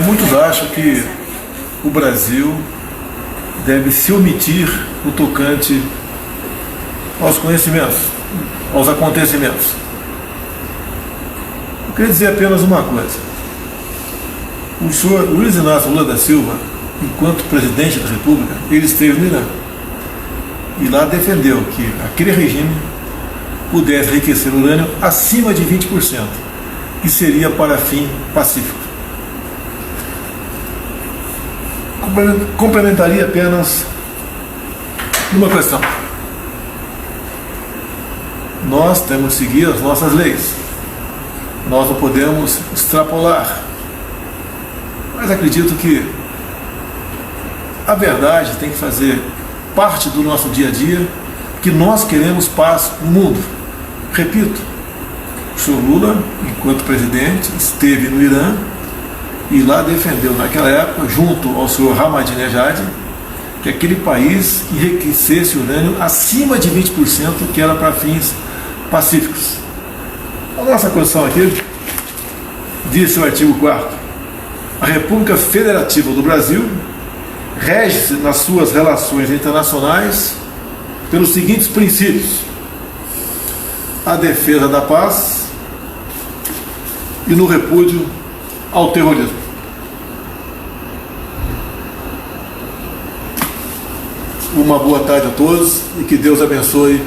Muitos acham que o Brasil deve se omitir no tocante aos conhecimentos, aos acontecimentos. Eu queria dizer apenas uma coisa. O senhor Luiz Inácio Lula da Silva, enquanto presidente da República, ele esteve no Irã e lá defendeu que aquele regime pudesse enriquecer urânio acima de 20%, que seria para fim pacífico. Complementaria apenas uma questão. Nós temos que seguir as nossas leis. Nós não podemos extrapolar. Mas acredito que a verdade tem que fazer parte do nosso dia a dia, que nós queremos paz no mundo. Repito, o senhor Lula, enquanto presidente, esteve no Irã e lá defendeu, naquela época, junto ao senhor Ahmadinejad, que aquele país enriquecesse urânio acima de 20%, que era para fins pacíficos. A nossa Constituição aqui diz o artigo 4º: a República Federativa do Brasil rege-se nas suas relações internacionais pelos seguintes princípios: a defesa da paz e no repúdio ao terrorismo. Uma boa tarde a todos e que Deus abençoe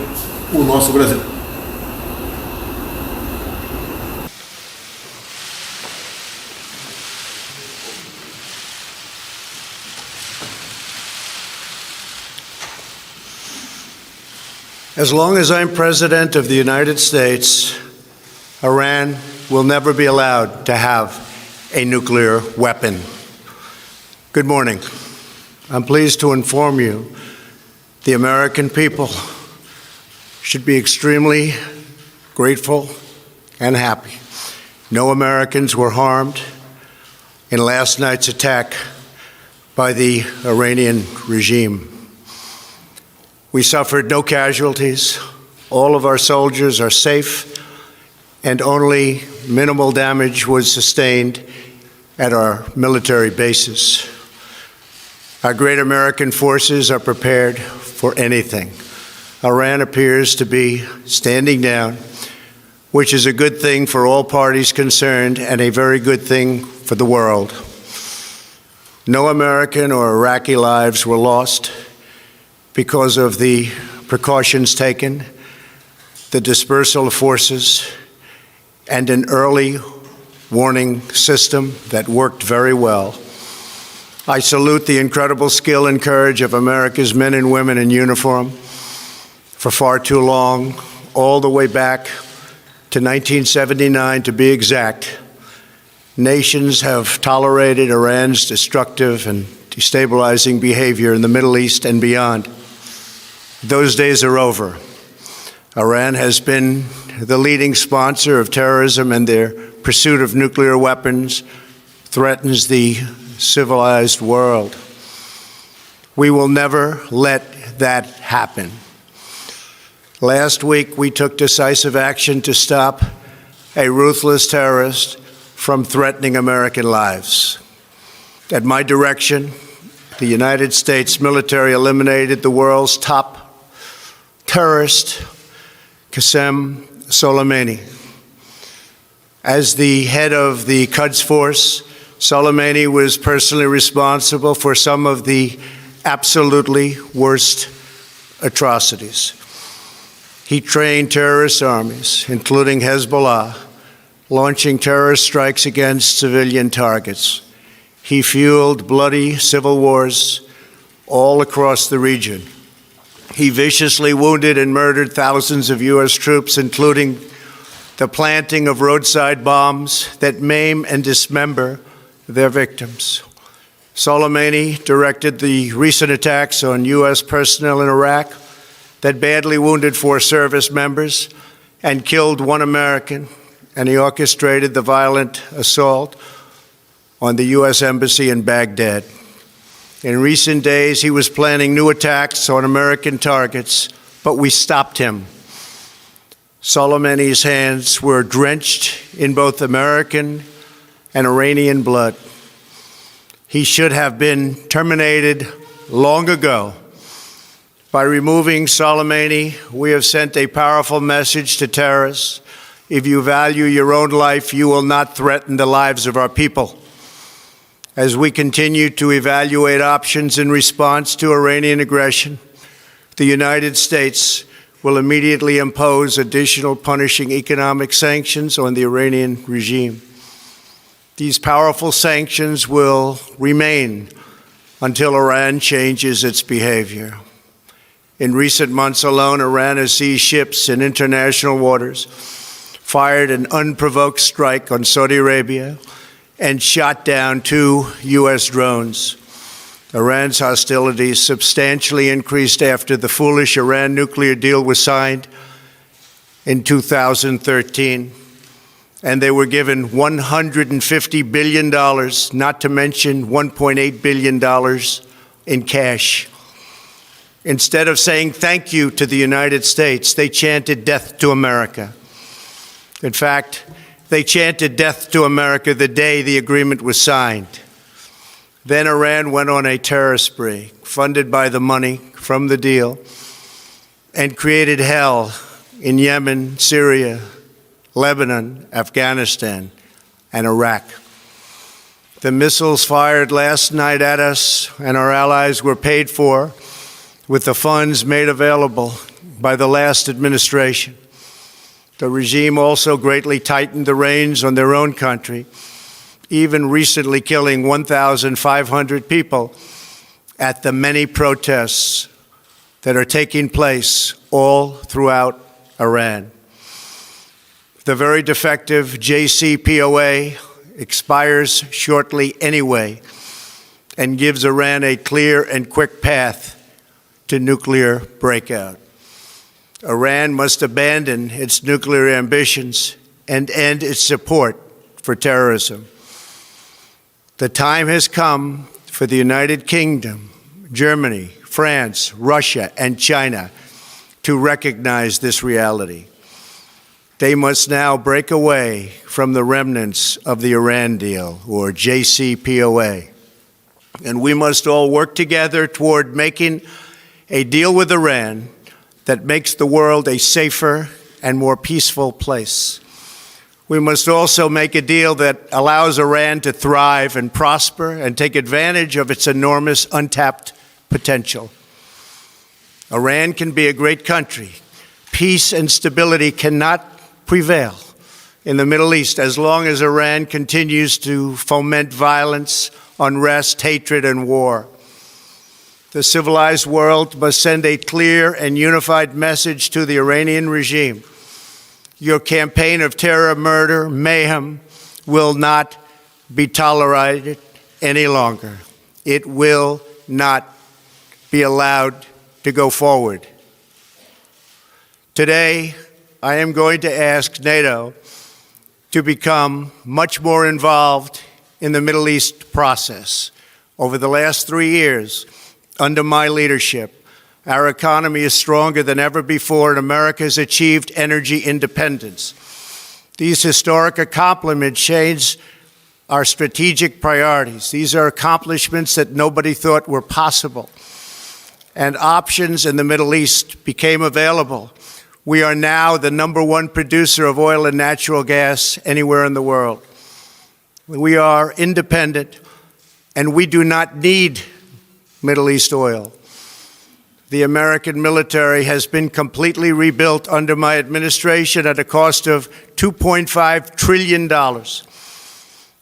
o nosso Brasil. As long as I'm President of the United States, Iran will never be allowed to have a nuclear weapon. Good morning. I'm pleased to inform you the American people should be extremely grateful and happy. No Americans were harmed in last night's attack by the Iranian regime. We suffered no casualties. All of our soldiers are safe, and only minimal damage was sustained at our military bases. Our great American forces are prepared for anything. Iran appears to be standing down, which is a good thing for all parties concerned and a very good thing for the world. No American or Iraqi lives were lost because of the precautions taken, the dispersal of forces, and an early warning system that worked very well. I salute the incredible skill and courage of America's men and women in uniform. For far too long, all the way back to 1979 to be exact, nations have tolerated Iran's destructive and destabilizing behavior in the Middle East and beyond. Those days are over. Iran has been the leading sponsor of terrorism, and their pursuit of nuclear weapons threatens the civilized world. We will never let that happen. Last week, we took decisive action to stop a ruthless terrorist from threatening American lives. At my direction, the United States military eliminated the world's top terrorist, Qasem Soleimani. As the head of the Quds Force, Soleimani was personally responsible for some of the absolutely worst atrocities. He trained terrorist armies, including Hezbollah, launching terrorist strikes against civilian targets. He fueled bloody civil wars all across the region. He viciously wounded and murdered thousands of U.S. troops, including the planting of roadside bombs that maim and dismember their victims. Soleimani directed the recent attacks on U.S. personnel in Iraq that badly wounded 4 service members and killed 1 American, and he orchestrated the violent assault on the U.S. Embassy in Baghdad. In recent days, he was planning new attacks on American targets, but we stopped him. Soleimani's hands were drenched in both American and Iranian blood. He should have been terminated long ago. By removing Soleimani, we have sent a powerful message to terrorists. If you value your own life, you will not threaten the lives of our people. As we continue to evaluate options in response to Iranian aggression, the United States will immediately impose additional punishing economic sanctions on the Iranian regime. These powerful sanctions will remain until Iran changes its behavior. In recent months alone, Iran has seized ships in international waters, fired an unprovoked strike on Saudi Arabia, and shot down 2 U.S. drones. Iran's hostilities substantially increased after the foolish Iran nuclear deal was signed in 2013, and they were given $150 billion, not to mention $1.8 billion in cash. Instead of saying thank you to the United States, they chanted death to America. In fact, they chanted death to America the day the agreement was signed. Then Iran went on a terror spree, funded by the money from the deal, and created hell in Yemen, Syria, Lebanon, Afghanistan, and Iraq. The missiles fired last night at us and our allies were paid for with the funds made available by the last administration. The regime also greatly tightened the reins on their own country, even recently killing 1,500 people at the many protests that are taking place all throughout Iran. The very defective JCPOA expires shortly anyway and gives Iran a clear and quick path to nuclear breakout. Iran must abandon its nuclear ambitions and end its support for terrorism. The time has come for the United Kingdom, Germany, France, Russia, and China to recognize this reality. They must now break away from the remnants of the Iran deal, or JCPOA. And we must all work together toward making a deal with Iran that makes the world a safer and more peaceful place. We must also make a deal that allows Iran to thrive and prosper and take advantage of its enormous untapped potential. Iran can be a great country. Peace and stability cannot prevail in the Middle East as long as Iran continues to foment violence, unrest, hatred, and war. The civilized world must send a clear and unified message to the Iranian regime. Your campaign of terror, murder, mayhem will not be tolerated any longer. It will not be allowed to go forward. Today, I am going to ask NATO to become much more involved in the Middle East process. Over the last 3 years, under my leadership, our economy is stronger than ever before, and America has achieved energy independence. These historic accomplishments change our strategic priorities. These are accomplishments that nobody thought were possible. And options in the Middle East became available. We are now the #1 producer of oil and natural gas anywhere in the world. We are independent, and we do not need Middle East oil. The American military has been completely rebuilt under my administration at a cost of $2.5 trillion.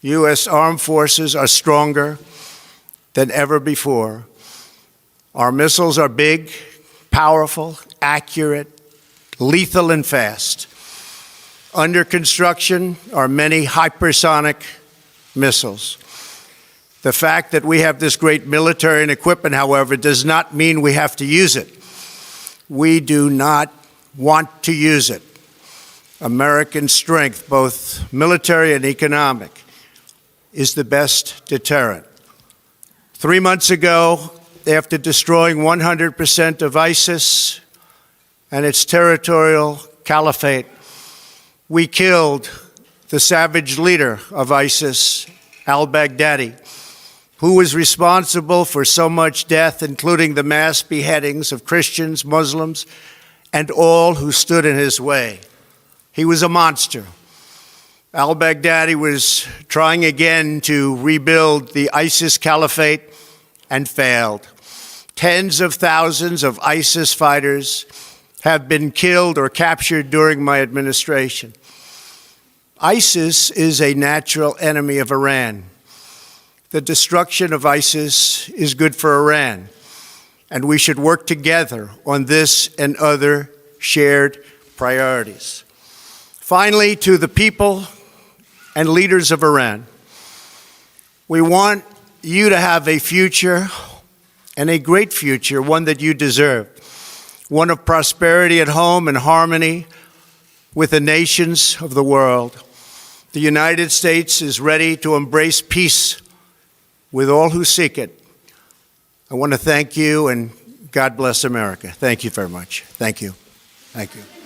U.S. armed forces are stronger than ever before. Our missiles are big, powerful, accurate, lethal, and fast. Under construction are many hypersonic missiles. The fact that we have this great military and equipment, however, does not mean we have to use it. We do not want to use it. American strength, both military and economic, is the best deterrent. 3 months ago, after destroying 100% of ISIS and its territorial caliphate, we killed the savage leader of ISIS, al-Baghdadi, who was responsible for so much death, including the mass beheadings of Christians, Muslims, and all who stood in his way. He was a monster. Al-Baghdadi was trying again to rebuild the ISIS caliphate and failed. Tens of thousands of ISIS fighters have been killed or captured during my administration. ISIS is a natural enemy of Iran. The destruction of ISIS is good for Iran, and we should work together on this and other shared priorities. Finally, to the people and leaders of Iran, we want you to have a future, and a great future, one that you deserve, one of prosperity at home and harmony with the nations of the world. The United States is ready to embrace peace with all who seek it. I want to thank you, and God bless America. Thank you very much. Thank you. Thank you.